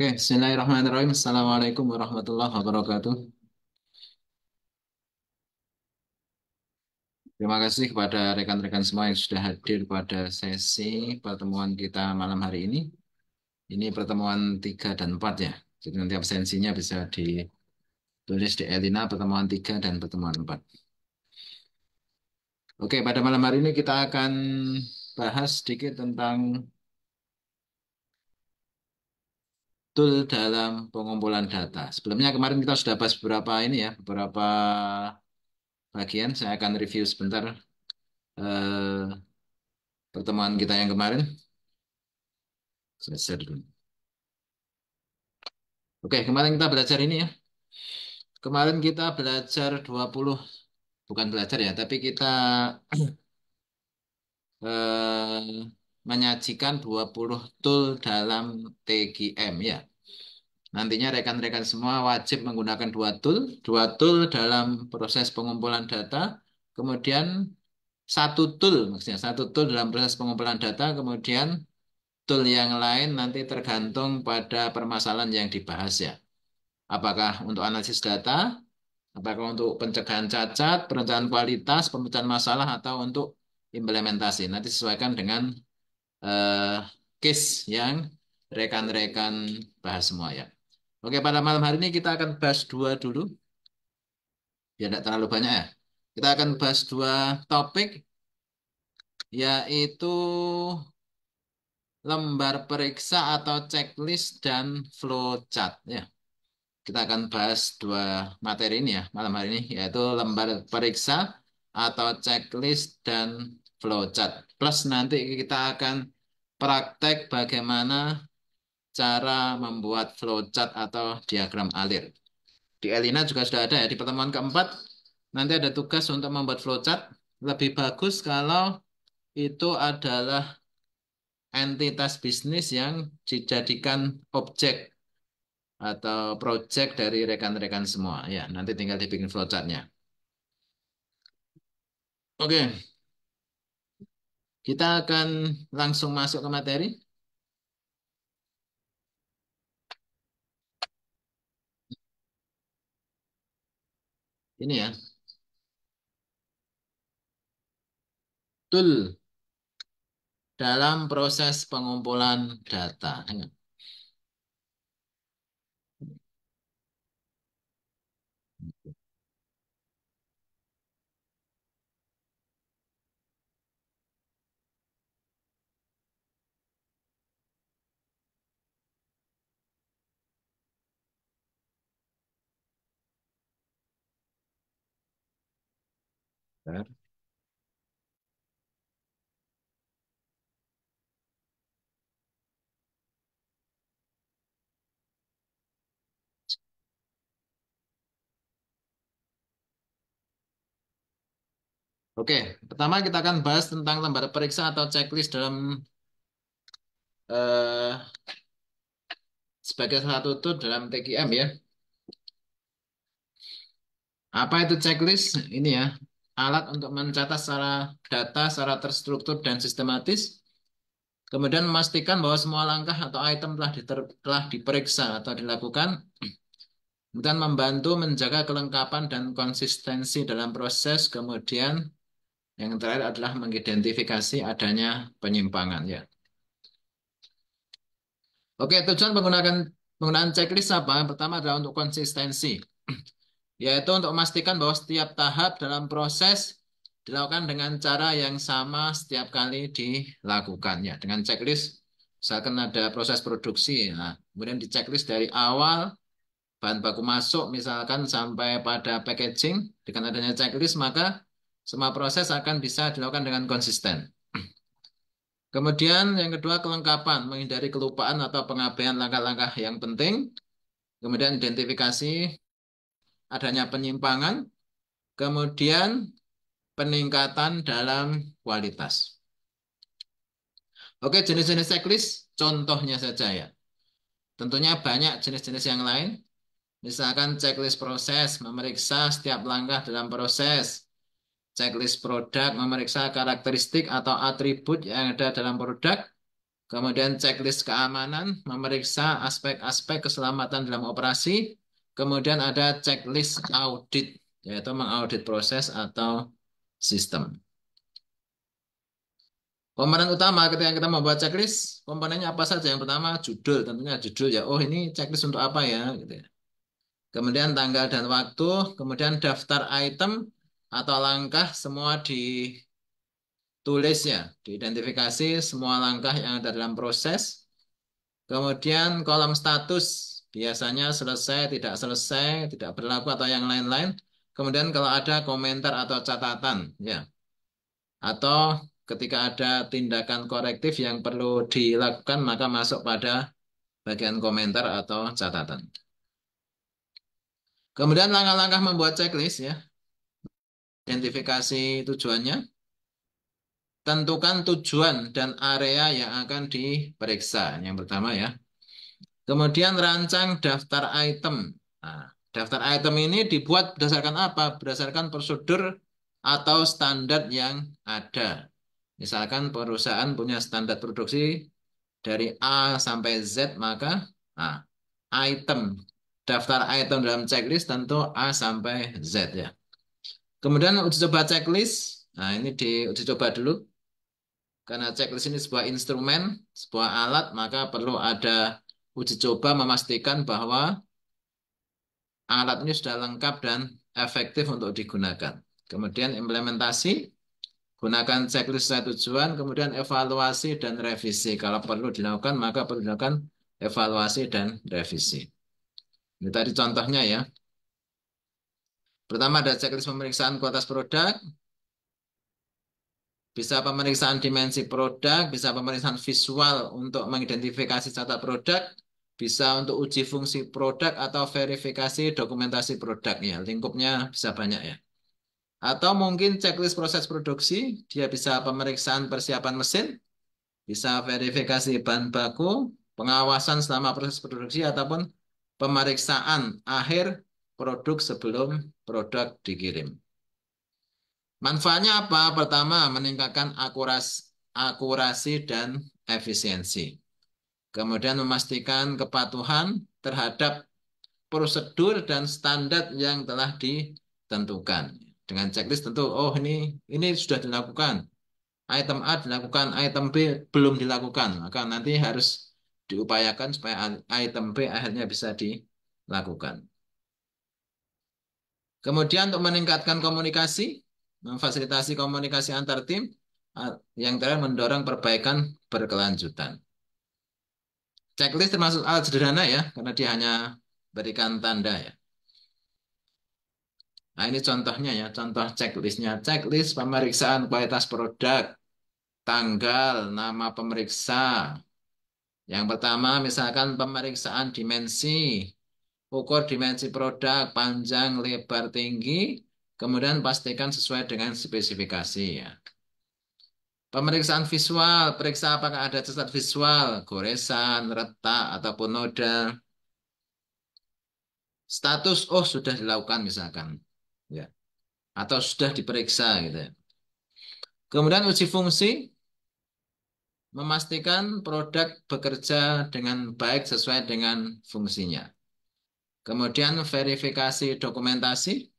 Oke, Bismillahirrahmanirrahim. Assalamualaikum warahmatullahi wabarakatuh. Terima kasih kepada rekan-rekan semua yang sudah hadir pada sesi pertemuan kita malam hari ini. Ini pertemuan 3 dan 4 ya. Jadi nanti absensinya bisa ditulis di Elina pertemuan 3 dan pertemuan 4. Oke, pada malam hari ini kita akan bahas sedikit tentang tool dalam pengumpulan data. Sebelumnya kemarin kita sudah bahas beberapa ini ya, beberapa bagian. Saya akan review sebentar eh, pertemuan kita yang kemarin. Saya share dulu. Oke, kemarin kita belajar ini ya. Kemarin kita belajar 20, bukan belajar ya, tapi kita menyajikan 20 tool dalam TGM ya. Nantinya rekan-rekan semua wajib menggunakan dua tool dalam proses pengumpulan data, kemudian satu tool, maksudnya satu tool dalam proses pengumpulan data, kemudian tool yang lain nanti tergantung pada permasalahan yang dibahas ya. Apakah untuk analisis data, apakah untuk pencegahan cacat, perencanaan kualitas, pemecahan masalah, atau untuk implementasi. Nanti sesuaikan dengan eh, case yang rekan-rekan bahas semua ya. Oke, pada malam hari ini kita akan bahas dua dulu, ya tidak terlalu banyak ya. Kita akan bahas dua topik, yaitu lembar periksa atau checklist dan flowchart ya. Kita akan bahas dua materi ini ya malam hari ini, yaitu lembar periksa atau checklist dan flowchart. Plus nanti kita akan praktek bagaimana cara membuat flowchart atau diagram alir. Di Elina juga sudah ada ya, di pertemuan keempat nanti ada tugas untuk membuat flowchart. Lebih bagus kalau itu adalah entitas bisnis yang dijadikan objek atau project dari rekan-rekan semua. Ya, nanti tinggal dibikin flowchartnya. Oke, kita akan langsung masuk ke materi. Ini ya, tool dalam proses pengumpulan data. Oke, pertama kita akan bahas tentang lembar periksa atau checklist dalam eh, sebagai salah satu tool dalam TGM ya. Apa itu checklist? Ini ya, alat untuk mencatat secara data secara terstruktur dan sistematis. Kemudian memastikan bahwa semua langkah atau item telah diperiksa atau dilakukan. Kemudian membantu menjaga kelengkapan dan konsistensi dalam proses. Kemudian yang terakhir adalah mengidentifikasi adanya penyimpangan ya. Oke, tujuan penggunaan checklist apa? Yang pertama adalah untuk konsistensi, yaitu untuk memastikan bahwa setiap tahap dalam proses dilakukan dengan cara yang sama setiap kali dilakukan ya. Dengan checklist, misalkan ada proses produksi, nah, kemudian di checklist dari awal bahan baku masuk misalkan sampai pada packaging, dengan adanya checklist maka semua proses akan bisa dilakukan dengan konsisten. Kemudian yang kedua kelengkapan, menghindari kelupaan atau pengabaian langkah-langkah yang penting. kemudian identifikasi adanya penyimpangan, kemudian peningkatan dalam kualitas. Oke, jenis-jenis checklist contohnya saja ya. Tentunya banyak jenis-jenis yang lain. Misalkan checklist proses, memeriksa setiap langkah dalam proses. Checklist produk, memeriksa karakteristik atau atribut yang ada dalam produk. Kemudian checklist keamanan, memeriksa aspek-aspek keselamatan dalam operasi. Kemudian ada checklist audit, yaitu mengaudit proses atau sistem. Komponen utama ketika kita membuat checklist, komponennya apa saja? Yang pertama judul, tentunya judul ya. Oh ini checklist untuk apa ya? Gitu ya. Kemudian tanggal dan waktu, kemudian daftar item atau langkah semua ditulis ya, diidentifikasi semua langkah yang ada dalam proses. Kemudian kolom status, biasanya selesai, tidak selesai, tidak berlaku atau yang lain-lain. Kemudian kalau ada komentar atau catatan ya, atau ketika ada tindakan korektif yang perlu dilakukan maka masuk pada bagian komentar atau catatan. Kemudian langkah-langkah membuat checklist ya, identifikasi tujuannya, tentukan tujuan dan area yang akan diperiksa. Yang pertama ya. Kemudian rancang daftar item. Nah, daftar item ini dibuat berdasarkan apa? Berdasarkan prosedur atau standar yang ada. Misalkan perusahaan punya standar produksi dari A sampai Z, maka nah, item, daftar item dalam checklist tentu A sampai Z ya. Kemudian uji coba checklist. Nah, ini di uji coba dulu. Karena checklist ini sebuah instrumen, sebuah alat, maka perlu ada uji coba memastikan bahwa alat ini sudah lengkap dan efektif untuk digunakan. Kemudian implementasi, gunakan checklist sesuai tujuan, kemudian evaluasi dan revisi. Kalau perlu dilakukan, maka perlu dilakukan evaluasi dan revisi. Ini tadi contohnya ya. Pertama ada checklist pemeriksaan kualitas produk, bisa pemeriksaan dimensi produk, bisa pemeriksaan visual untuk mengidentifikasi catat produk, bisa untuk uji fungsi produk atau verifikasi dokumentasi produk ya. Lingkupnya bisa banyak ya. Atau mungkin checklist proses produksi, dia bisa pemeriksaan persiapan mesin, bisa verifikasi bahan baku, pengawasan selama proses produksi, ataupun pemeriksaan akhir produk sebelum produk dikirim. Manfaatnya apa? Pertama, meningkatkan akurasi dan efisiensi. Kemudian memastikan kepatuhan terhadap prosedur dan standar yang telah ditentukan. Dengan checklist tentu, oh ini sudah dilakukan. Item A dilakukan, item B belum dilakukan. Maka nanti harus diupayakan supaya item B akhirnya bisa dilakukan. Kemudian untuk meningkatkan komunikasi, memfasilitasi komunikasi antar tim, yang terakhir mendorong perbaikan berkelanjutan. Checklist termasuk alat sederhana ya, karena dia hanya berikan tanda ya. Nah ini contohnya ya, contoh checklistnya. Checklist pemeriksaan kualitas produk, tanggal, nama pemeriksa. Yang pertama misalkan pemeriksaan dimensi, ukur dimensi produk, panjang, lebar, tinggi, kemudian pastikan sesuai dengan spesifikasi ya. Pemeriksaan visual, periksa apakah ada cacat visual, goresan, retak, ataupun noda. Status, oh sudah dilakukan misalkan. Ya. Atau sudah diperiksa gitu ya. Kemudian uji fungsi, memastikan produk bekerja dengan baik sesuai dengan fungsinya. Kemudian verifikasi dokumentasi.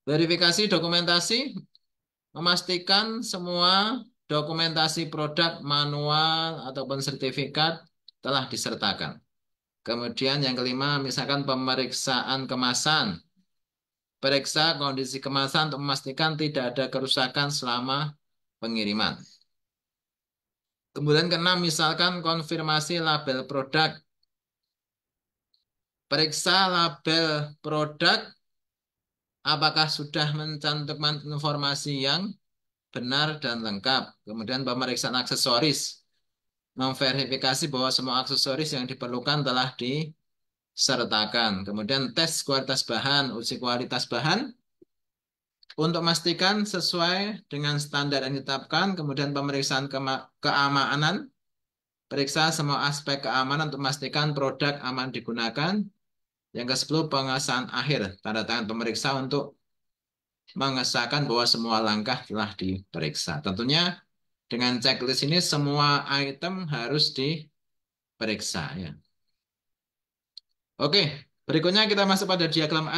Verifikasi dokumentasi memastikan semua dokumentasi produk manual ataupun sertifikat telah disertakan. Kemudian yang kelima, misalkan pemeriksaan kemasan. Periksa kondisi kemasan untuk memastikan tidak ada kerusakan selama pengiriman. Kemudian keenam, misalkan konfirmasi label produk. Periksa label produk apakah sudah mencantumkan informasi yang benar dan lengkap. Kemudian pemeriksaan aksesoris. memverifikasi bahwa semua aksesoris yang diperlukan telah disertakan. Kemudian tes kualitas bahan, uji kualitas bahan untuk memastikan sesuai dengan standar yang ditetapkan. Kemudian pemeriksaan keamanan, periksa semua aspek keamanan untuk memastikan produk aman digunakan. Yang ke-10, pengesahan akhir, tanda tangan pemeriksa untuk mengesahkan bahwa semua langkah telah diperiksa. Tentunya dengan checklist ini semua item harus diperiksa ya. Oke, berikutnya kita masuk pada diagram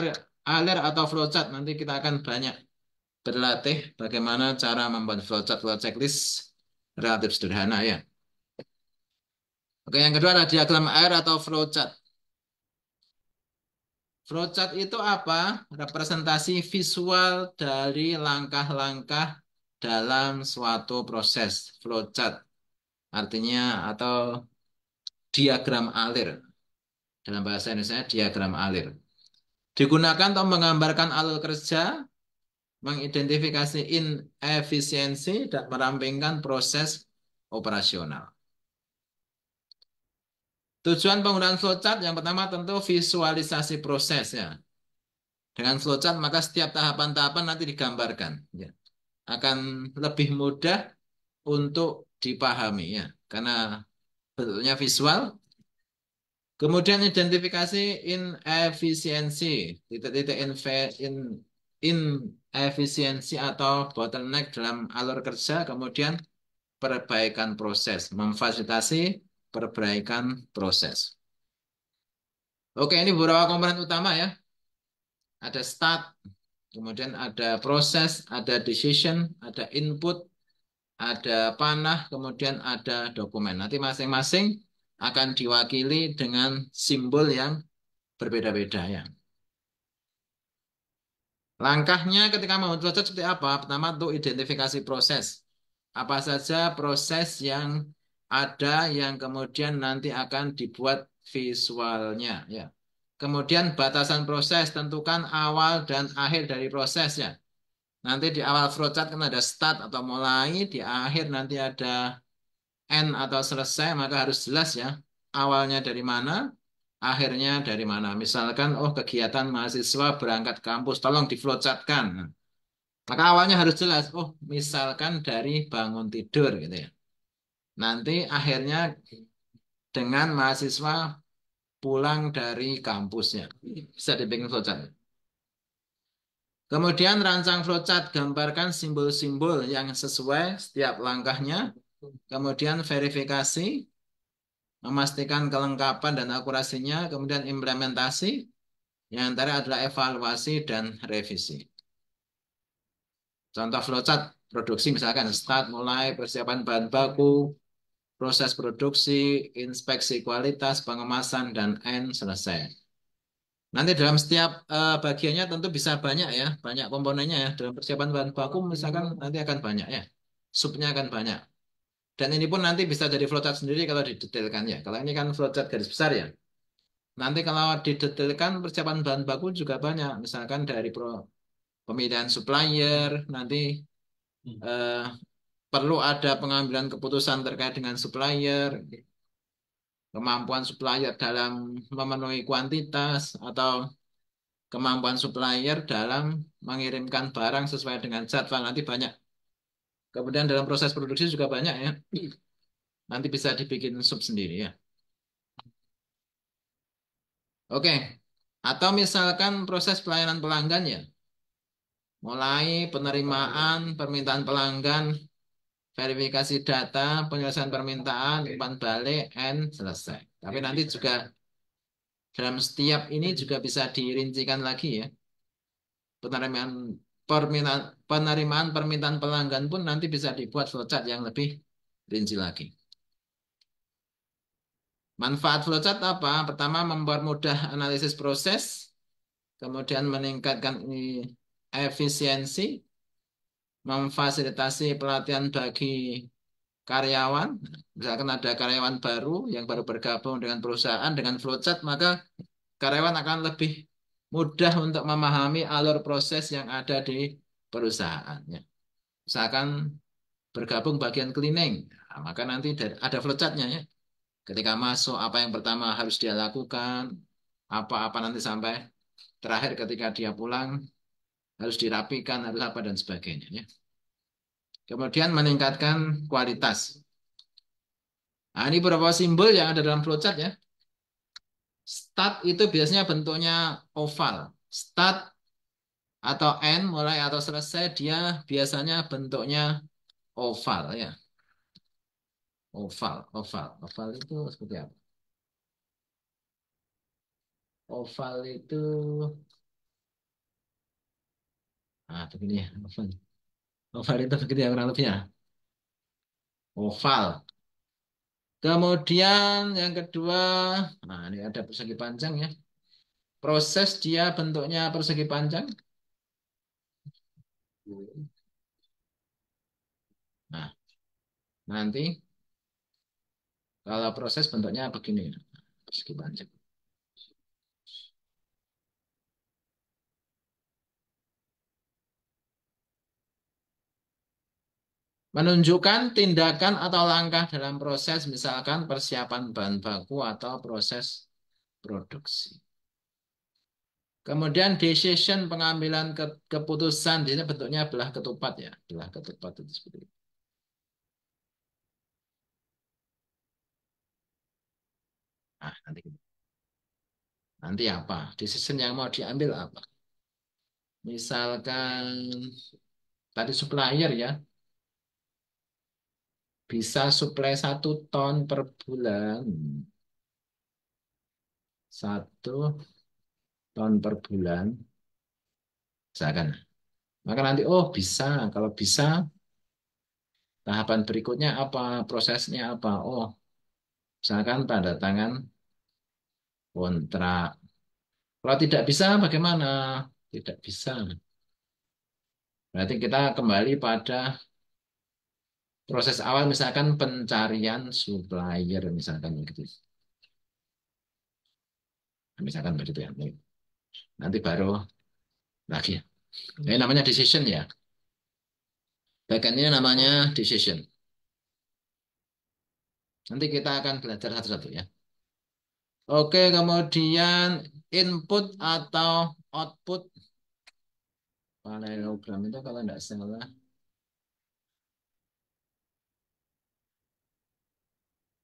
alir atau flowchart. Nanti kita akan banyak berlatih bagaimana cara membuat flowchart atau checklist relatif sederhana ya. Oke, yang kedua ada diagram air atau flowchart. Flowchart itu apa? Representasi visual dari langkah-langkah dalam suatu proses. Flowchart artinya atau diagram alir. Dalam bahasa Indonesia diagram alir. Digunakan untuk menggambarkan alur kerja, mengidentifikasi inefisiensi, dan merampingkan proses operasional. Tujuan penggunaan flowchart yang pertama tentu visualisasi proses ya. Dengan flowchart maka setiap tahapan-tahapan nanti digambarkan ya. Akan lebih mudah untuk dipahami ya. Karena bentuknya visual. Kemudian identifikasi inefisiensi, titik-titik inefisiensi atau bottleneck dalam alur kerja, kemudian perbaikan proses, memfasilitasi perbaikan proses. Oke, ini beberapa komponen utama ya. Ada start, kemudian ada proses, ada decision, ada input, ada panah, kemudian ada dokumen. Nanti masing-masing akan diwakili dengan simbol yang berbeda-beda ya. Langkahnya ketika membuat flowchart seperti apa? Pertama untuk identifikasi proses. Apa saja proses yang ada yang kemudian nanti akan dibuat visualnya ya. Kemudian batasan proses, tentukan awal dan akhir dari prosesnya. Nanti di awal flowchart kan ada start atau mulai, di akhir nanti ada end atau selesai, maka harus jelas ya. Awalnya dari mana, akhirnya dari mana. Misalkan, oh kegiatan mahasiswa berangkat kampus, tolong di flowchartkan. Maka awalnya harus jelas, oh misalkan dari bangun tidur gitu ya. Nanti akhirnya dengan mahasiswa pulang dari kampusnya. Bisa dibikin flowchart. Kemudian rancang flowchart, gambarkan simbol-simbol yang sesuai setiap langkahnya. Kemudian verifikasi, memastikan kelengkapan dan akurasinya. Kemudian implementasi, yang antara adalah evaluasi dan revisi. Contoh flowchart produksi misalkan start mulai persiapan bahan baku, proses produksi, inspeksi kualitas, pengemasan, dan end selesai. Nanti dalam setiap bagiannya tentu bisa banyak ya, banyak komponennya ya. Dalam persiapan bahan baku misalkan nanti akan banyak ya, subnya akan banyak. Dan ini pun nanti bisa jadi flowchart sendiri kalau didetailkan ya. Kalau ini kan flowchart garis besar ya. Nanti kalau didetailkan persiapan bahan baku juga banyak. Misalkan dari pemilihan supplier, nanti eh, perlu ada pengambilan keputusan terkait dengan supplier, kemampuan supplier dalam memenuhi kuantitas, atau kemampuan supplier dalam mengirimkan barang sesuai dengan jadwal. Nanti banyak. Kemudian dalam proses produksi juga banyak ya. Nanti bisa dibikin sub sendiri ya. Oke. Atau misalkan proses pelayanan pelanggan ya. Mulai penerimaan, permintaan pelanggan, verifikasi data, penyelesaian permintaan, umpan balik, and selesai. Tapi nanti juga dalam setiap ini juga bisa dirincikan lagi ya. Penerimaan penerimaan permintaan pelanggan pun nanti bisa dibuat flowchart yang lebih rinci lagi. Manfaat flowchart apa? Pertama, mempermudah analisis proses, kemudian meningkatkan efisiensi, memfasilitasi pelatihan bagi karyawan. Misalkan ada karyawan baru yang baru bergabung dengan perusahaan dengan flowchart, maka karyawan akan lebih mudah untuk memahami alur proses yang ada di perusahaannya. Misalkan bergabung bagian cleaning, maka nanti ada flowchart-nya ya. Ketika masuk, apa yang pertama harus dia lakukan, apa-apa nanti sampai terakhir ketika dia pulang, harus dirapikan, harus apa, dan sebagainya. Ya. Kemudian meningkatkan kualitas. Nah, ini beberapa simbol yang ada dalam flowchart ya. Start itu biasanya bentuknya oval. Start atau end, mulai atau selesai, dia biasanya bentuknya oval ya. Oval itu seperti apa? Oval itu, begini ya, oval. Oval itu begini ya kurang lebih ya. Oval. Kemudian yang kedua, nah ini ada persegi panjang ya. Proses dia bentuknya persegi panjang. Nah, nanti kalau proses bentuknya begini, persegi panjang. Menunjukkan tindakan atau langkah dalam proses, misalkan persiapan bahan baku atau proses produksi. Kemudian decision, pengambilan keputusan, di sini bentuknya belah ketupat ya, belah ketupat itu seperti itu. Nah, nanti apa? Decision yang mau diambil apa? Misalkan tadi supplier ya, bisa suplai 1 ton per bulan, 1 ton per bulan, misalkan. Maka nanti, oh bisa, kalau bisa, tahapan berikutnya apa, prosesnya apa? Oh, misalkan tanda tangan kontrak. Kalau tidak bisa, bagaimana? Tidak bisa. Berarti kita kembali pada proses awal, misalkan pencarian supplier, misalkan begitu. Misalkan begitu ya. Nanti baru lagi. Ini namanya decision ya. Bagian ini namanya decision. Nanti kita akan belajar satu-satu ya. Oke, kemudian input atau output parallelogram itu kalau tidak salah.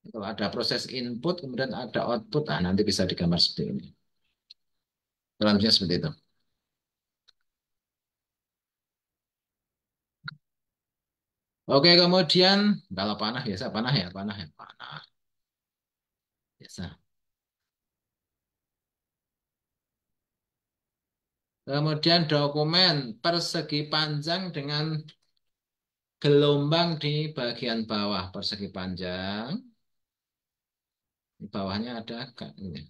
Kalau ada proses input, kemudian ada output, nah nanti bisa digambar seperti ini. Dalamnya seperti itu. Oke, kemudian kalau panah biasa panah ya, panah ya, panah biasa. Kemudian dokumen persegi panjang dengan gelombang di bagian bawah. Persegi panjang, di bawahnya ada ini.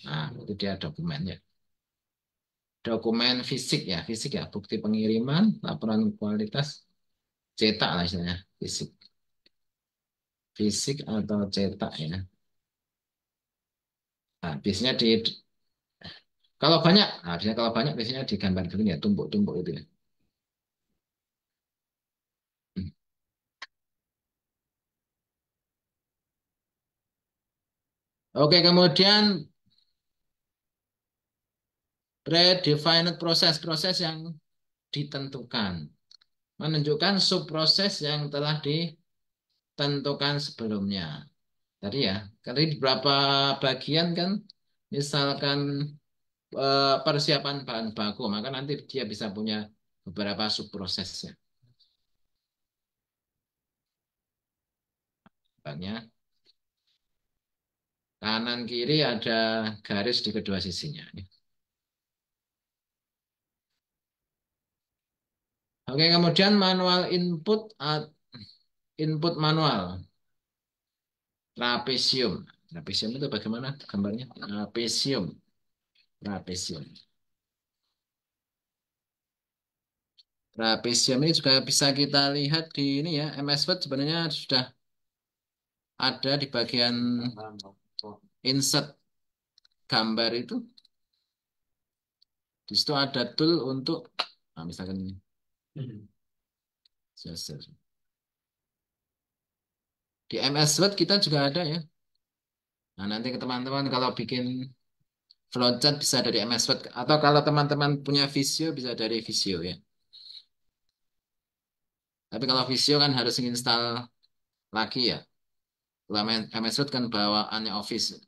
Nah, itu dia dokumennya. Dokumen fisik ya, fisik ya, bukti pengiriman, laporan kualitas, cetak lah istilahnya, fisik. Fisik atau cetak ya. Nah, biasanya kalau banyak, biasanya kalau banyak biasanya digambar begini ya, tumpuk-tumpuk itu ya. Oke, kemudian predefined proses yang ditentukan. Menunjukkan subproses yang telah ditentukan sebelumnya. Tadi ya, tadi beberapa bagian kan, misalkan persiapan bahan baku, maka nanti dia bisa punya beberapa subprosesnya. Banyak kanan kiri ada garis di kedua sisinya. Oke, kemudian manual input, input manual, trapesium. Trapesium itu bagaimana gambarnya? Trapesium, trapesium. Trapesium ini juga bisa kita lihat di ini ya, MS Word sebenarnya sudah ada di bagian insert gambar itu. Di situ ada tool untuk, nah, misalkan ini. Di MS Word kita juga ada ya. Nah, nanti ke teman-teman kalau bikin flowchart bisa dari MS Word atau kalau teman-teman punya Visio bisa dari Visio ya. Tapi kalau Visio kan harus install lagi ya. Kalau MS Word kan bawaannya Office.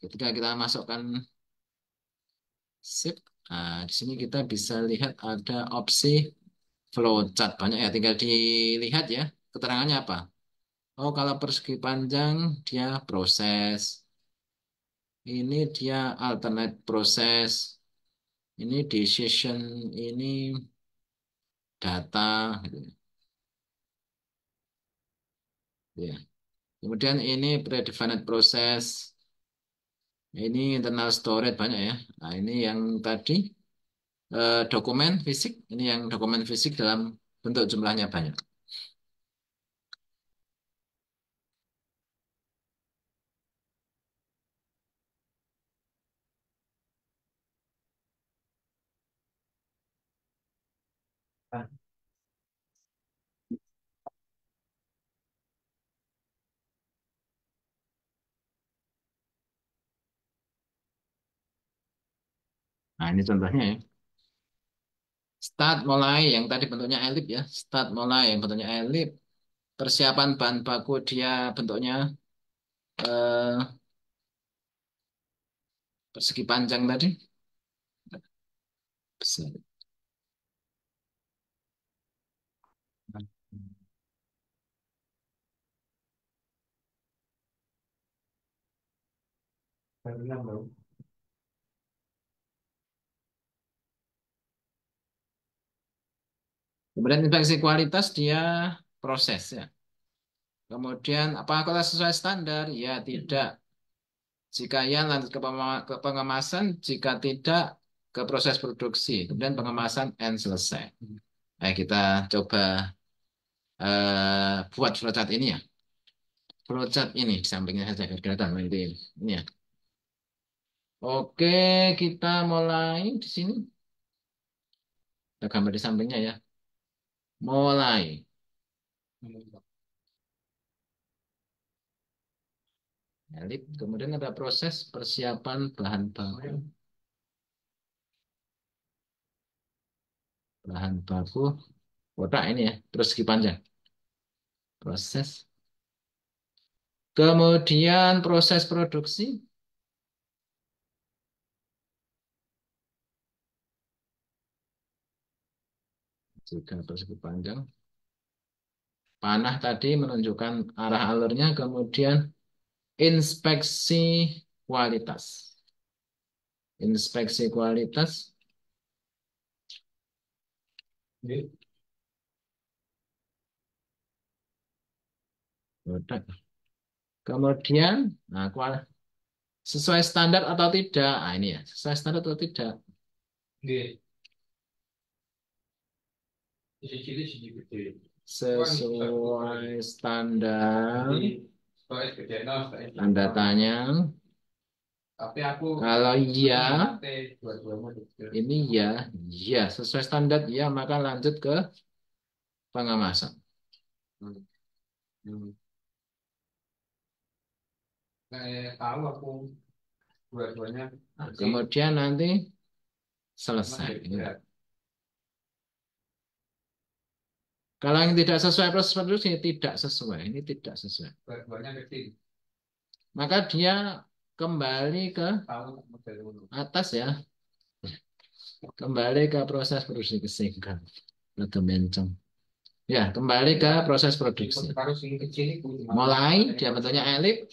Ketika kita masukkan sip, nah di sini kita bisa lihat ada opsi flowchart banyak ya. Tinggal dilihat ya keterangannya apa. Oh, kalau persegi panjang dia proses. Ini dia alternate proses. Ini decision, ini data, gitu ya. Kemudian ini predefined process. Ini internal storage banyak ya. Nah, ini yang tadi dokumen fisik. Ini yang dokumen fisik dalam bentuk jumlahnya banyak. Nah, ini contohnya ya. Start mulai yang tadi bentuknya elip ya. Start mulai yang bentuknya elip. Persiapan bahan baku dia bentuknya eh, persegi panjang tadi. Besar. Kemudian inspeksi kualitas dia proses ya. Kemudian apakah sesuai standar? Ya tidak. Jika ya lanjut ke pengemasan, jika tidak ke proses produksi. Kemudian pengemasan and selesai. Nah, kita coba buat flowchart ini ya. Flowchart ini di sampingnya saja biar kelihatan nanti ini ya. Oke, kita mulai di sini. Kita gambar di sampingnya ya. Mulai. Elip. Kemudian ada proses persiapan bahan baku. Bahan baku kotak ini ya. Terus segi panjang. Proses. Kemudian proses produksi. Juga persegi panjang. Panah tadi menunjukkan arah alurnya. Kemudian inspeksi kualitas. Inspeksi kualitas. Kotak. Kemudian, nah, sesuai standar atau tidak? Nah, ini ya, sesuai standar atau tidak? Sesuai standar. Tanda tanya. Kalau iya, ini ya, ya sesuai standar ya, maka lanjut ke pengemasan. Nah, kemudian nanti selesai. Kalau yang tidak sesuai proses produksi, tidak sesuai. Ini tidak sesuai. Maka dia kembali ke atas ya. Kembali ke proses produksi kesehatan. Atau bencong. Ya, kembali ke proses produksi. Mulai, dia bentuknya elip.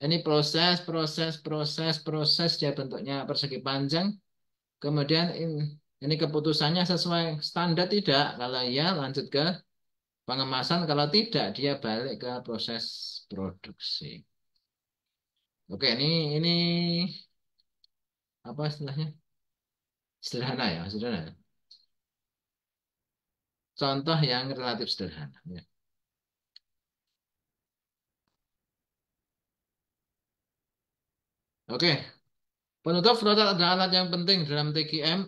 Ini proses, dia bentuknya persegi panjang. Kemudian ini keputusannya sesuai standar tidak. Kalau iya, lanjut ke pengemasan. Kalau tidak, dia balik ke proses produksi. Oke, ini apa istilahnya? Sederhana ya, sederhana. Contoh yang relatif sederhana. Ya. Oke, penutup flowchart adalah alat yang penting dalam TGM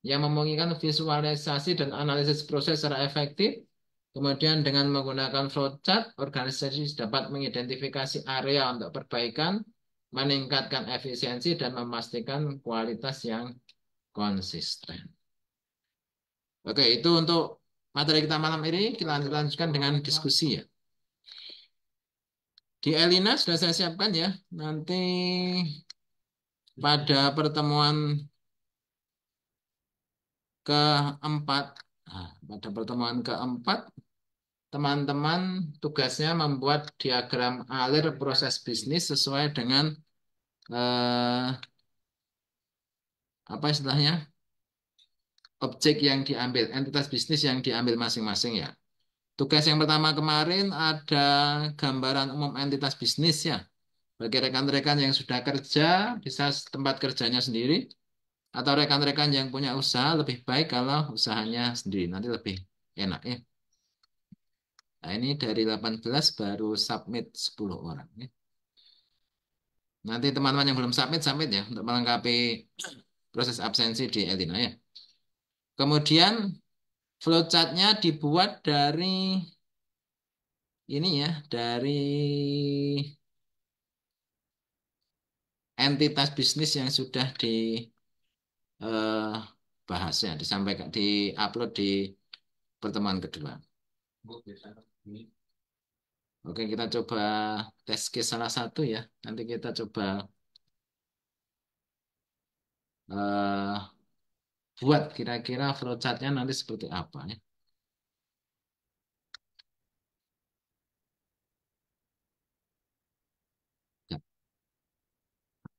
yang memungkinkan visualisasi dan analisis proses secara efektif. Kemudian dengan menggunakan flowchart, organisasi dapat mengidentifikasi area untuk perbaikan, meningkatkan efisiensi, dan memastikan kualitas yang konsisten. Oke, itu untuk materi kita malam ini. Kita lanjutkan dengan diskusi ya. Di Elina sudah saya siapkan ya. Nanti pada pertemuan keempat, pada pertemuan keempat, teman-teman tugasnya membuat diagram alir proses bisnis sesuai dengan apa istilahnya, objek yang diambil, entitas bisnis yang diambil masing-masing ya. Tugas yang pertama kemarin ada gambaran umum entitas bisnis ya. Bagi rekan-rekan yang sudah kerja, bisa tempat kerjanya sendiri, atau rekan-rekan yang punya usaha, lebih baik kalau usahanya sendiri. Nanti lebih enak ya. Nah, ini dari 18 baru submit 10 orang ya. Nanti teman-teman yang belum submit, submit ya, untuk melengkapi proses absensi di Elina ya. Kemudian flowchartnya dibuat dari ini ya, dari entitas bisnis yang sudah dibahas ya, disampaikan, di-upload di pertemuan kedua. Oke, kita coba tes case salah satu ya. Nanti kita coba eh, buat kira-kira flowchartnya nanti seperti apa ya. Agak,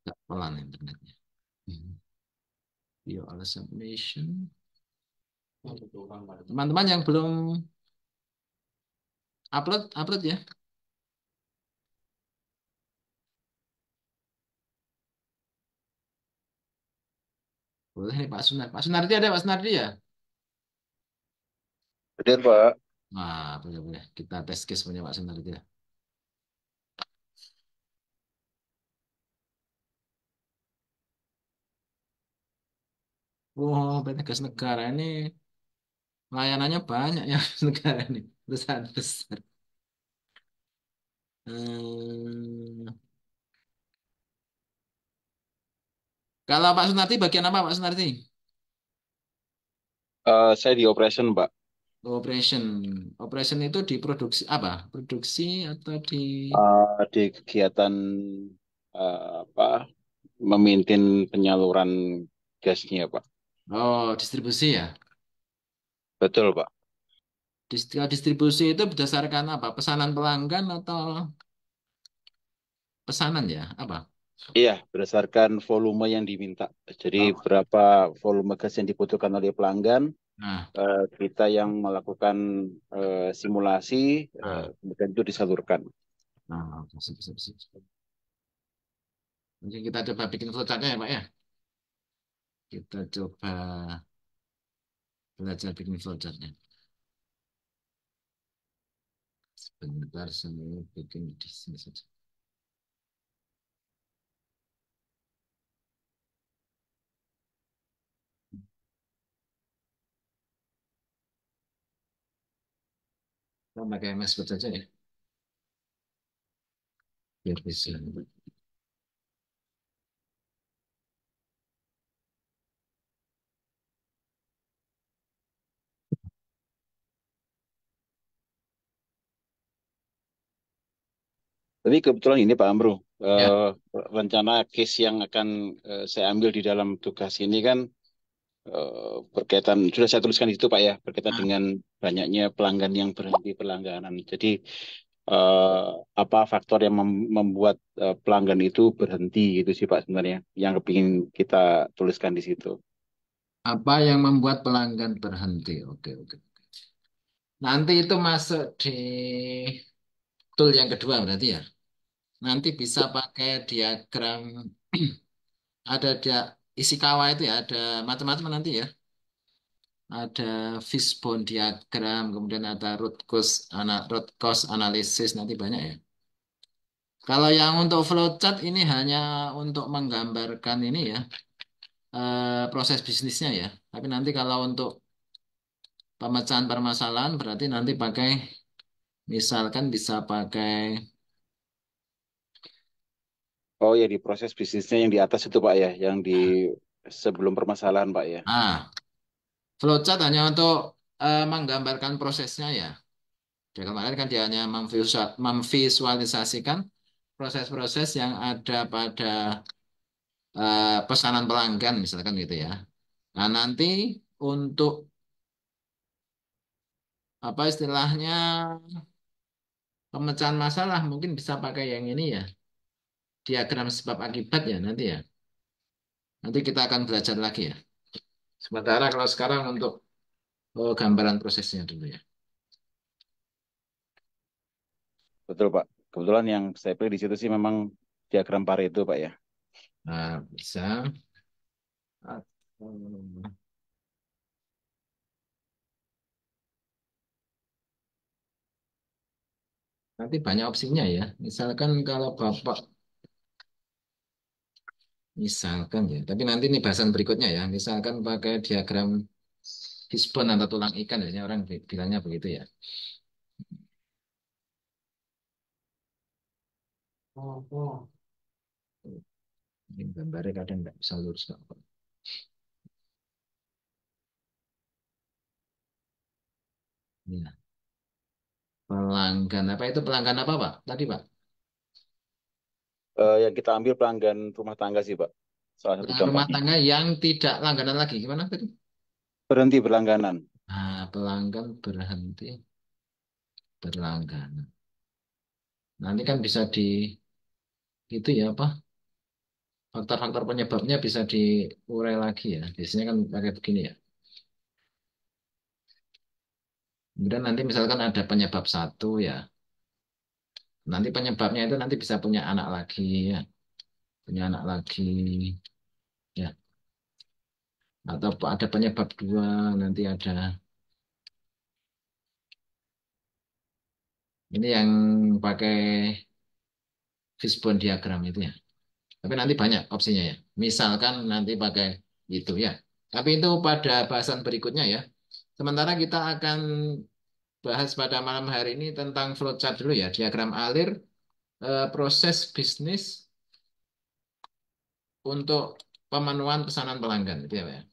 agak pelan internetnya. View all submission. Teman-teman yang belum upload, upload ya. Boleh nih Pak Sunar. Pak Sunardi ada Pak Sunardi ya? Benar, Pak. Nah, boleh-boleh. Kita tes case punya Pak Sunardi ya. Wow, PT Gas Negara ini layanannya banyak ya negara ini. Perusahaan besar. Hmm. Kalau Pak Sunardi bagian apa Pak Sunardi? Saya di operation, Pak. Operation. Operation itu di produksi apa? Produksi atau di Di kegiatan apa memaintain penyaluran gasnya, Pak. distribusi ya? Betul, Pak. Kalau distribusi itu berdasarkan apa? Pesanan pelanggan atau pesanan ya? Apa? Iya, berdasarkan volume yang diminta. Jadi Oh, berapa volume gas yang dibutuhkan oleh pelanggan, nah, kita yang melakukan simulasi, nah, kemudian itu disalurkan. nah, sip, sip, sip, sip. Nanti kita coba bikin flowchartnya ya Pak ya. Kita coba belajar bikin flowchartnya. Sebentar saya bikin di sini saja. Kita pakai MS Word saja ya, biar bisa. Tapi kebetulan ini Pak Amro, Ya, eh, rencana case yang akan saya ambil di dalam tugas ini kan berkaitan, sudah saya tuliskan di situ Pak ya, berkaitan nah, dengan banyaknya pelanggan yang berhenti pelangganan. Jadi eh, apa faktor yang membuat pelanggan itu berhenti itu sih Pak sebenarnya yang kepingin kita tuliskan di situ. apa yang membuat pelanggan berhenti? Oke, oke. Nanti itu masuk di tool yang kedua berarti ya. Nanti bisa pakai diagram, ada dia isi kawah itu ya, ada macam-macam nanti ya. Ada fishbone diagram, kemudian ada root cause analysis nanti banyak ya. Kalau yang untuk flowchart ini hanya untuk menggambarkan ini ya, proses bisnisnya ya. Tapi nanti kalau untuk pemecahan permasalahan berarti nanti pakai, misalkan bisa pakai, Oh ya, di proses bisnisnya yang di atas itu Pak ya, yang di sebelum permasalahan Pak ya. flowchart hanya untuk menggambarkan prosesnya ya. Jadi kemarin kan dia hanya memvisualisasikan proses-proses yang ada pada pesanan pelanggan misalkan gitu ya. Nah, nanti untuk apa istilahnya pemecahan masalah mungkin bisa pakai yang ini ya, diagram sebab akibat ya nanti ya. Nanti kita akan belajar lagi ya. Sementara kalau sekarang untuk gambaran prosesnya dulu ya. Betul Pak. Kebetulan yang saya pilih di situ sih memang diagram Pareto Pak ya. Nah, bisa. Ah, nanti banyak opsinya ya. Misalkan kalau Bapak, misalkan ya, tapi nanti ini bahasan berikutnya ya. Misalkan pakai diagram fishbone atau tulang ikan, biasanya orang bilangnya begitu ya. Oh, oh. Ini gambarnya kadang nggak bisa lurus Pak. Ya. Pelanggan apa itu pelanggan apa Pak? Tadi Pak. Yang kita ambil pelanggan rumah tangga sih Pak. Salah satu Pelanggan rumah contohnya. tangga yang tidak langganan lagi. Gimana tadi? Berhenti berlangganan. Nah, pelanggan berhenti berlangganan. Nanti kan bisa di itu ya apa? Faktor-faktor penyebabnya bisa diurai lagi ya. Biasanya kan pakai begini ya. Kemudian nanti misalkan ada penyebab satu ya. Nanti penyebabnya itu nanti bisa punya anak lagi ya. Punya anak lagi ya. Atau ada penyebab dua, nanti ada. Ini yang pakai fishbone diagram itu ya. Tapi nanti banyak opsinya ya. Misalkan nanti pakai itu ya. Tapi itu pada bahasan berikutnya ya. Sementara kita akan bahas pada malam hari ini tentang flowchart dulu ya. Diagram alir proses bisnis untuk pemenuhan pesanan pelanggan. Gitu ya, Pak ya.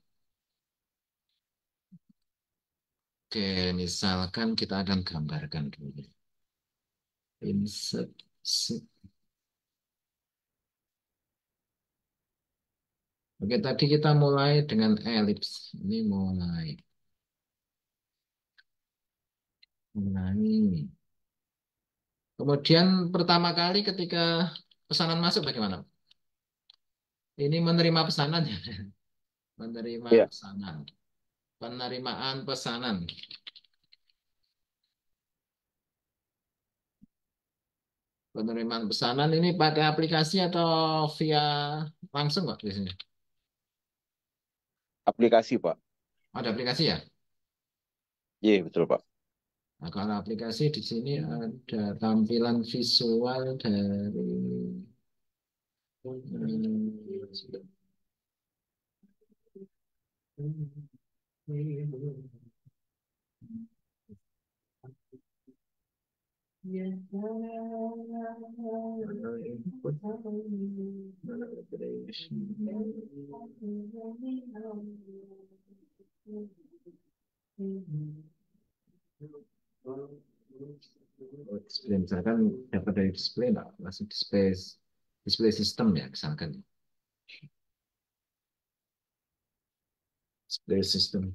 Oke, misalkan kita akan gambarkan dulu. Insert. Oke, tadi kita mulai dengan elips. Ini mulai. Mulai. Kemudian pertama kali ketika pesanan masuk bagaimana? Ini menerima pesanan ya. Menerima Iya. pesanan. Penerimaan pesanan. Penerimaan pesanan ini pakai aplikasi atau via langsung Pak biasanya? Aplikasi Pak. Ada aplikasi ya? Iya betul Pak. Nah, kalau aplikasi di sini ada tampilan visual dari display misalkan dapat dari display nggak masih display display system ya misalkan display system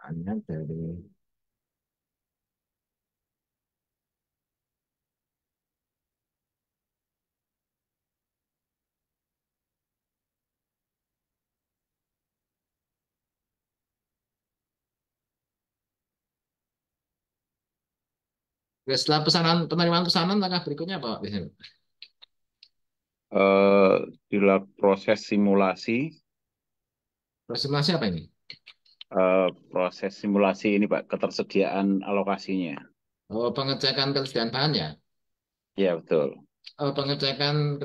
hanya dari Oke, setelah pesanan penerimaan pesanan langkah berikutnya apa Pak, biasanya? Eh, Proses simulasi. Simulasi apa ini? Proses simulasi ini Pak, ketersediaan alokasinya. Oh, pengecekan ketersediaan bahan ya. Iya betul. Pengecekan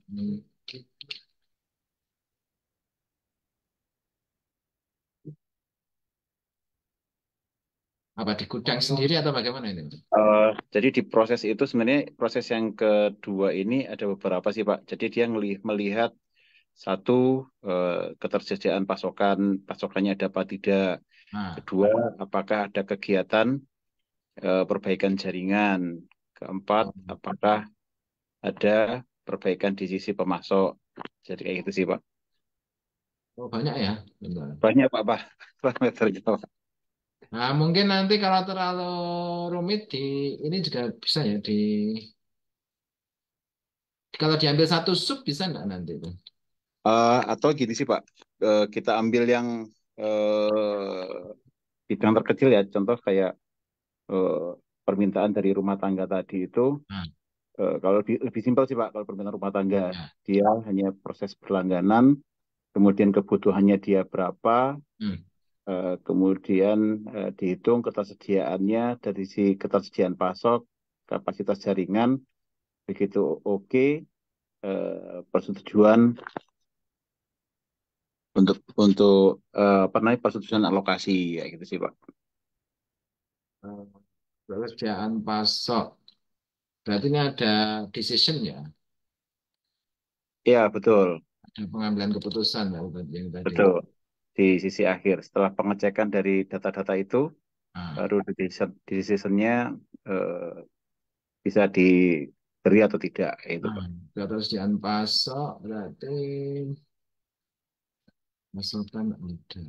hmm, apa di gudang sendiri atau bagaimana ini? Jadi di proses itu sebenarnya proses yang kedua ini ada beberapa sih Pak. Jadi dia melihat satu ketersediaan pasokannya ada apa tidak. Nah, Kedua, apakah ada kegiatan perbaikan jaringan. Keempat, oh, apakah ada perbaikan di sisi pemasok. Jadi kayak gitu sih Pak. oh, banyak ya. Bentar. Banyak Pak parameternya Pak. Nah, mungkin nanti kalau terlalu rumit ini juga bisa ya kalau diambil satu sub bisa nggak nanti itu? Atau gini sih Pak, kita ambil yang bidang terkecil ya. Contoh kayak eh, permintaan dari rumah tangga tadi itu, Nah, kalau lebih simpel sih Pak, kalau permintaan rumah tangga, ya. dia hanya proses berlangganan, kemudian kebutuhannya dia berapa, Hmm. kemudian dihitung ketersediaannya dari si ketersediaan pasok, kapasitas jaringan, begitu oke, persetujuan apa namanya persetujuan alokasi ya gitu sih Pak. Eh, Pekerjaan pasok. Berarti ini ada decision ya, Iya betul, ada pengambilan keputusan ya, yang tadi. betul. Di sisi akhir, setelah pengecekan dari data-data itu, Nah, baru decisionnya eh, bisa diberi atau tidak itu nah, Pak. ketersediaan pasok berarti pasokan ada.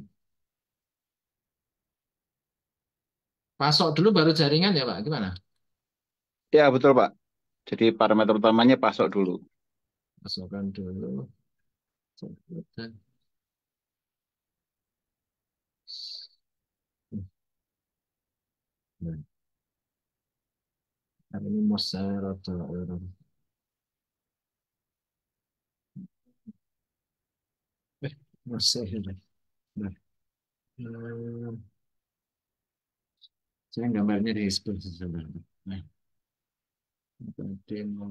Pasok dulu baru jaringan ya Pak, gimana? Ya betul Pak. Jadi parameter utamanya pasok dulu. Pasokan dulu. Nah, ini mau saya rada orang. Masih. Nah, saya gambarnya di sebenarnya. Nah, tadi mau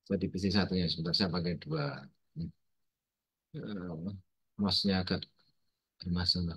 saya divisi satunya sebentar saya pakai dua. Mouse-nya agak bermasalah.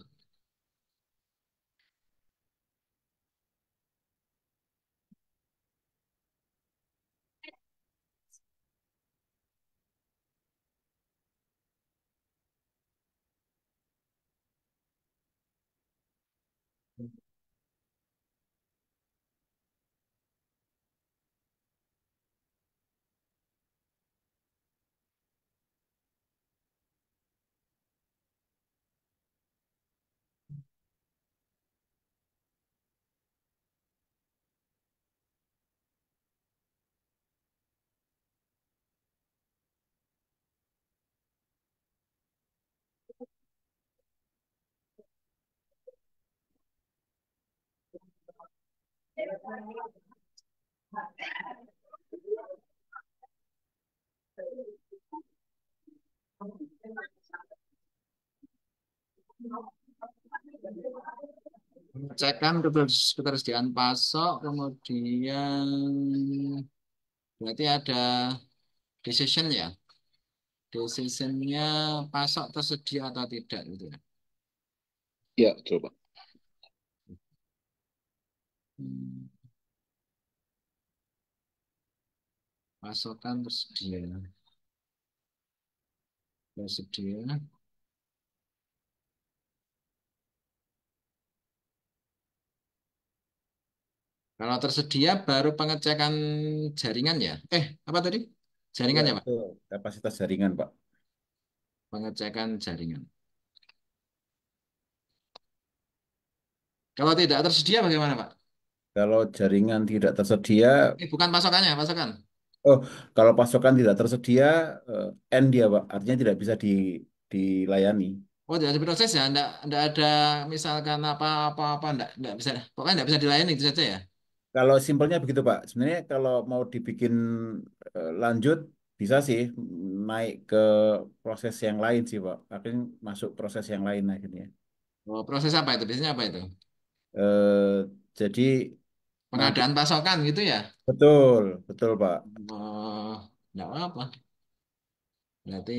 Pengecekan ketersediaan pasok, kemudian berarti ada decision ya. Decisionnya pasok tersedia atau tidak gitu ya. Ya, coba. Hmm, Pasokan tersedia, tersedia. Kalau tersedia baru pengecekan jaringan ya. Apa tadi? Ya, Jaringan ya, Pak? itu kapasitas jaringan, Pak. Pengecekan jaringan. Kalau tidak tersedia bagaimana, Pak? Kalau jaringan tidak tersedia, Bukan pasokannya, pasokan. oh, kalau pasokan tidak tersedia, N dia, Pak. Artinya tidak bisa dilayani. Oh, tidak ada proses ya? Enggak ada misalkan apa-apa, enggak bisa. Pokoknya enggak bisa dilayani itu saja ya. Kalau simpelnya begitu, Pak. Sebenarnya kalau mau dibikin lanjut, bisa sih naik ke proses yang lain sih, Pak. Akhirnya masuk proses yang lain akhirnya. Oh, proses apa itu? Biasanya apa itu? Jadi nanti Pengadaan pasokan gitu ya? betul, betul Pak. Oh, enggak apa. Berarti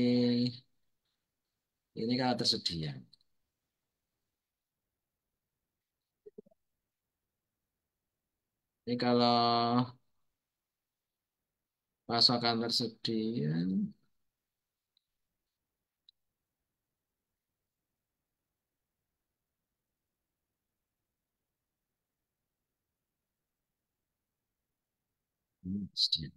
ini kalau tersedia. Ini kalau pasokan tersedia, tersedia.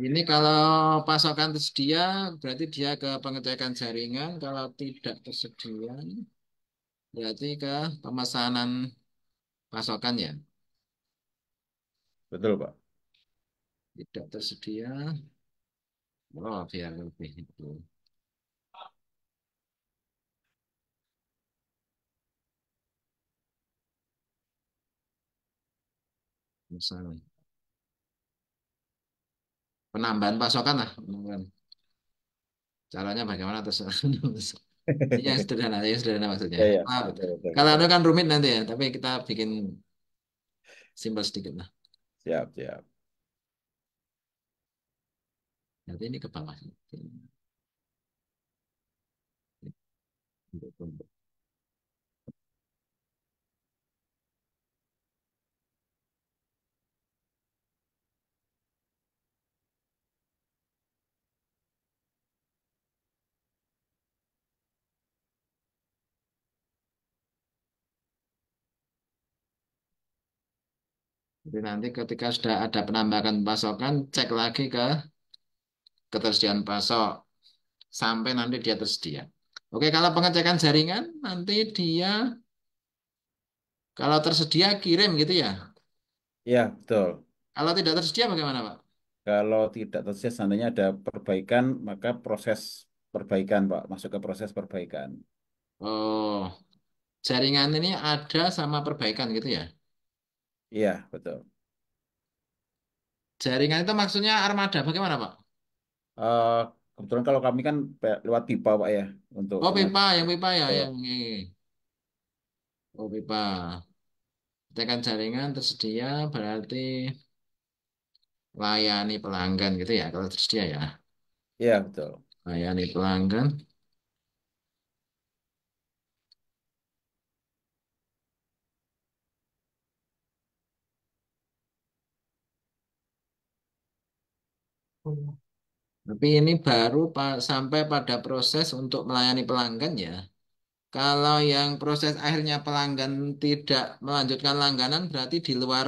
Ini kalau pasokan tersedia, berarti dia ke pengecekan jaringan. Kalau tidak tersedia, berarti ke pemesanan pasokan ya. Betul Pak. Tidak tersedia, oh biar lebih itu. Misalnya penambahan pasokan lah. Penambahan. Caranya bagaimana terserah. Ini yang sederhana maksudnya. Ya, ya, Nah, betul, betul, kalau betul. itu kan rumit nanti ya, tapi kita bikin simpel sedikit lah. Siap, siap. Nanti ini ke bawah. Jadi nanti ketika sudah ada penambahan pasokan, cek lagi ke ketersediaan pasok sampai nanti dia tersedia. Oke, kalau pengecekan jaringan nanti dia kalau tersedia kirim gitu ya. Ya, betul. Kalau tidak tersedia bagaimana, Pak? Kalau tidak tersedia, seandainya ada perbaikan, maka proses perbaikan, Pak. Masuk ke proses perbaikan. Oh, jaringan ini ada sama perbaikan gitu ya. Iya, betul. Jaringan itu maksudnya armada bagaimana, Pak? Eh, Kebetulan kalau kami kan lewat pipa, Pak ya, untuk Oh, pipa, pengaturan. yang pipa ya, Ya, yang ini. Oh, pipa. Tekan jaringan tersedia berarti layani pelanggan gitu ya, kalau tersedia ya. iya, betul. Layani pelanggan. Tapi ini baru sampai pada proses untuk melayani pelanggan ya. Kalau yang proses akhirnya pelanggan tidak melanjutkan langganan berarti di luar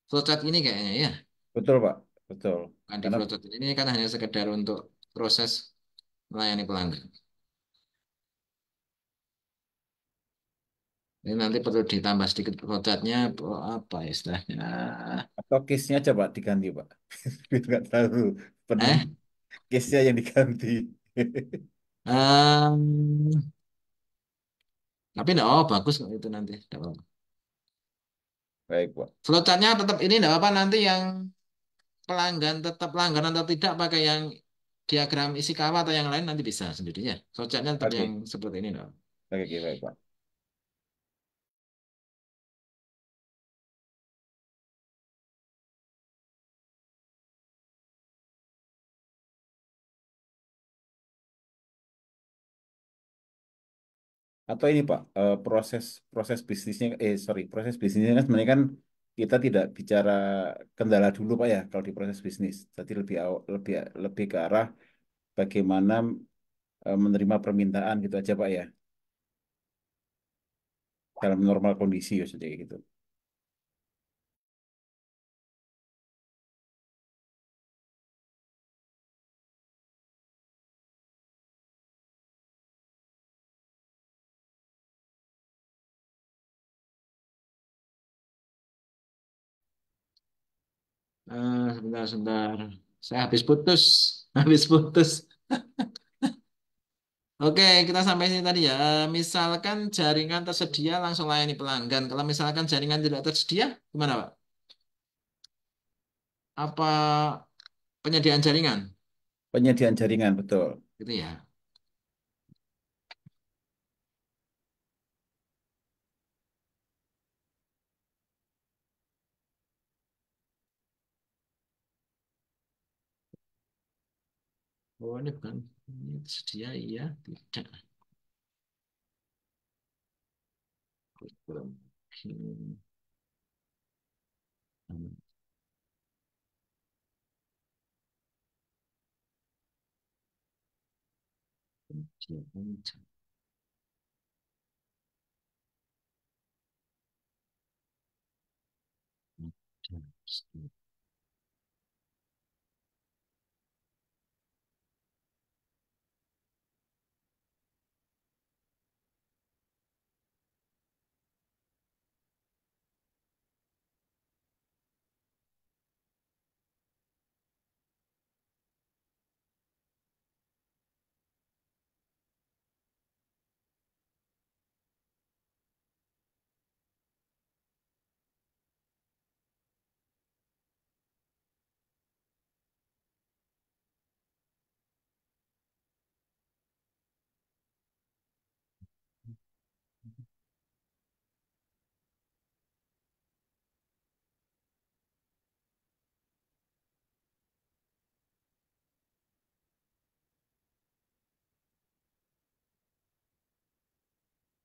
flowchart ini kayaknya ya. Betul, Pak. Betul. Kan di Karena flowchart ini kan hanya sekedar untuk proses melayani pelanggan. Ini nanti perlu ditambah sedikit flowchartnya apa istilahnya. atau case-nya aja, Pak, diganti, Pak. Biar nggak tahu penuh Eh, case-nya yang diganti. em, tapi enggak, oh bagus kok itu nanti. Enggak apa-apa. Baik, Pak. Flowchartnya tetap ini enggak apa-apa nanti yang pelanggan tetap langganan atau tidak pakai yang diagram isi kawah atau yang lain nanti bisa sendiri ya. Flowchartnya tetap yang Oke. seperti ini dong. Oke, oke, baik, Pak. Atau ini Pak, proses proses bisnisnya, proses bisnisnya kan sebenarnya kan kita tidak bicara kendala dulu Pak ya kalau di proses bisnis. Jadi lebih lebih ke arah bagaimana menerima permintaan gitu aja Pak ya dalam normal kondisi ya kayak gitu. Sebentar, sebentar. Saya habis putus. Habis putus. Oke, kita sampai sini tadi ya. Misalkan jaringan tersedia langsung layani pelanggan. Kalau misalkan jaringan tidak tersedia, gimana Pak? Apa penyediaan jaringan? Penyediaan jaringan, betul. Gitu ya. Oh, ini bukan. Ini tersedia, iya. Tidak. Belum.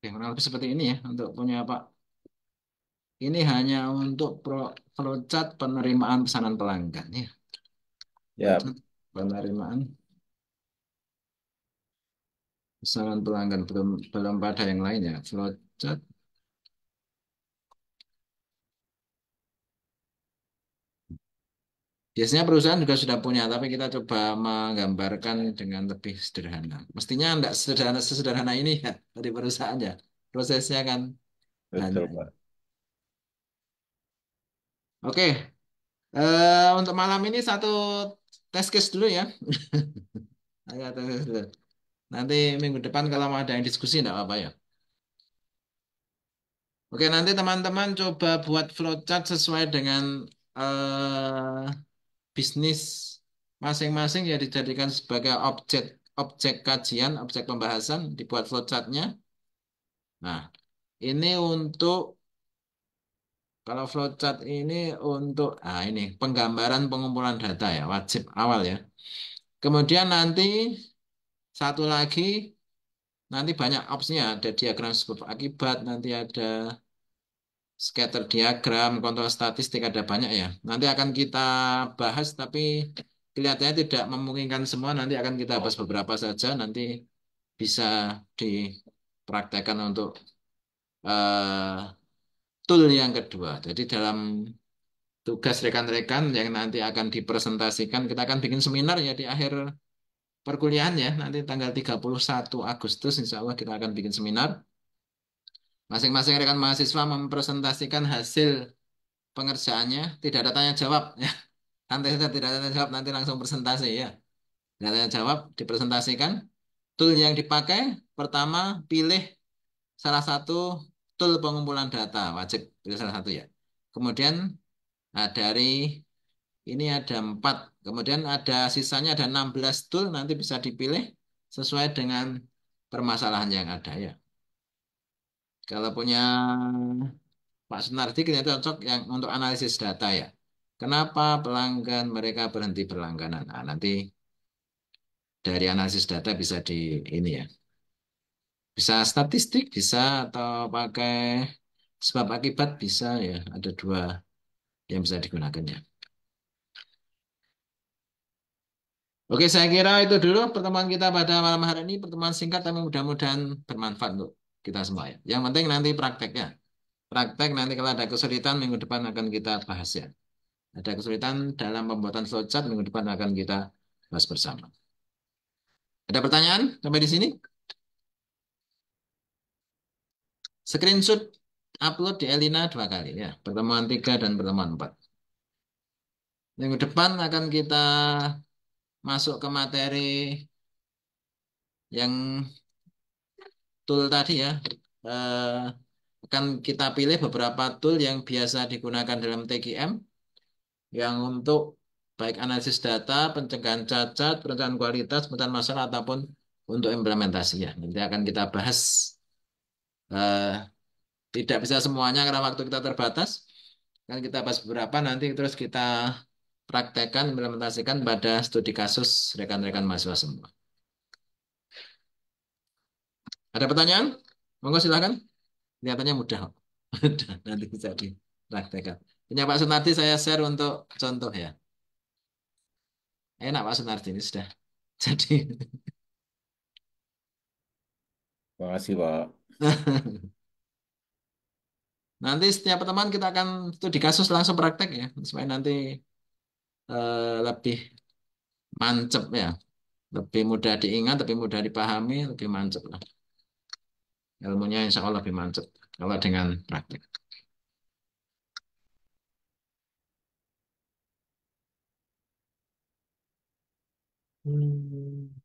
Oke, kurang lebih seperti ini ya untuk punya Pak. Ini hanya untuk flowchart penerimaan pesanan pelanggan ya. Ya, Flowchart penerimaan pesanan pelanggan belum belum pada yang lain ya. Flowchart. Biasanya perusahaan juga sudah punya, tapi kita coba menggambarkan dengan lebih sederhana. Mestinya tidak sederhana sesederhana ini ya dari perusahaan ya. Prosesnya kan banyak. betul, Pak. Oke, untuk malam ini satu test case dulu ya. Ayo, tes case dulu. Nanti minggu depan kalau mau ada yang diskusi enggak apa-apa ya. Oke, nanti teman-teman coba buat flowchart sesuai dengan eh, bisnis masing-masing ya dijadikan sebagai objek objek kajian, objek pembahasan, dibuat flowchartnya. Nah, ini untuk kalau flowchart ini untuk ini penggambaran pengumpulan data ya, wajib awal ya. Kemudian nanti satu lagi nanti banyak opsinya, ada diagram sebab akibat, nanti ada scatter diagram, kontrol statistik ada banyak ya. Nanti akan kita bahas tapi kelihatannya tidak memungkinkan semua. Nanti akan kita bahas beberapa saja. Nanti bisa dipraktekkan untuk eh, tool yang kedua. Jadi dalam tugas rekan-rekan yang nanti akan dipresentasikan, kita akan bikin seminar ya di akhir perkuliahan ya. Nanti tanggal 31 Agustus insya Allah kita akan bikin seminar. Masing-masing rekan mahasiswa mempresentasikan hasil pengerjaannya, tidak ada tanya jawab ya. Santai saja, tidak ada tanya jawab, nanti langsung presentasi ya. Tidak ada tanya jawab, dipresentasikan. Tool yang dipakai, pertama pilih salah satu tool pengumpulan data, wajib pilih salah satu ya. Kemudian dari ini ada 4, kemudian ada sisanya ada 16 tool, nanti bisa dipilih sesuai dengan permasalahan yang ada ya. Kalau punya Pak Sunardi kita cocok yang untuk analisis data ya. Kenapa pelanggan mereka berhenti berlangganan? Nah, nanti dari analisis data bisa di ini ya. Bisa statistik, bisa atau pakai sebab akibat bisa ya. Ada dua yang bisa digunakan ya. Oke, saya kira itu dulu pertemuan kita pada malam hari ini. Pertemuan singkat tapi mudah-mudahan bermanfaat untuk kita semua ya. Yang penting nanti prakteknya. Praktek nanti kalau ada kesulitan minggu depan akan kita bahas ya. Ada kesulitan dalam pembuatan flowchart minggu depan akan kita bahas bersama. Ada pertanyaan sampai di sini? Screenshot upload di Elina 2 kali ya. Pertemuan 3 dan pertemuan 4. Minggu depan akan kita masuk ke materi yang tool tadi ya. Eh, akan kita pilih beberapa tool yang biasa digunakan dalam TGM yang untuk baik analisis data, pencegahan cacat, perencanaan kualitas, pemetaan masalah ataupun untuk implementasi ya. Nanti akan kita bahas eh, tidak bisa semuanya karena waktu kita terbatas. Kan kita bahas beberapa nanti terus kita praktekkan implementasikan pada studi kasus rekan-rekan mahasiswa semua. Ada pertanyaan? Monggo silakan. Kelihatannya mudah kok. Mudah, nanti bisa dipraktekkan. Punya Pak Sunardi saya share untuk contoh ya. Enak Pak Sunardi ini sudah. Jadi Makasih, Pak. nanti setiap pertemuan kita akan studi kasus langsung praktek ya. Supaya nanti lebih mancep ya. Lebih mudah diingat, lebih mudah dipahami, lebih mancep lah. Ilmunya insya Allah lebih mancep kalau dengan praktek. Hmm.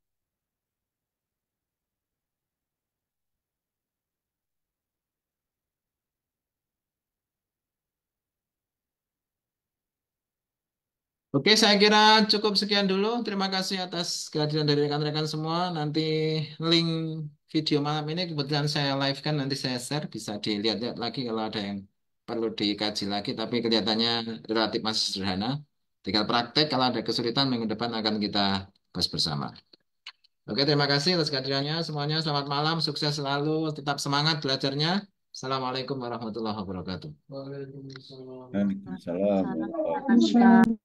Oke, saya kira cukup sekian dulu. Terima kasih atas kehadiran dari rekan-rekan semua. Nanti link video malam ini kebetulan saya live kan, nanti saya share. Bisa dilihat-lihat lagi kalau ada yang perlu dikaji lagi. Tapi kelihatannya relatif masih sederhana. Tinggal praktek, kalau ada kesulitan minggu depan akan kita bahas bersama. Oke, terima kasih atas kehadirannya semuanya. Selamat malam, sukses selalu, tetap semangat belajarnya. Assalamualaikum warahmatullahi wabarakatuh. Waalaikumsalam. Waalaikumsalam.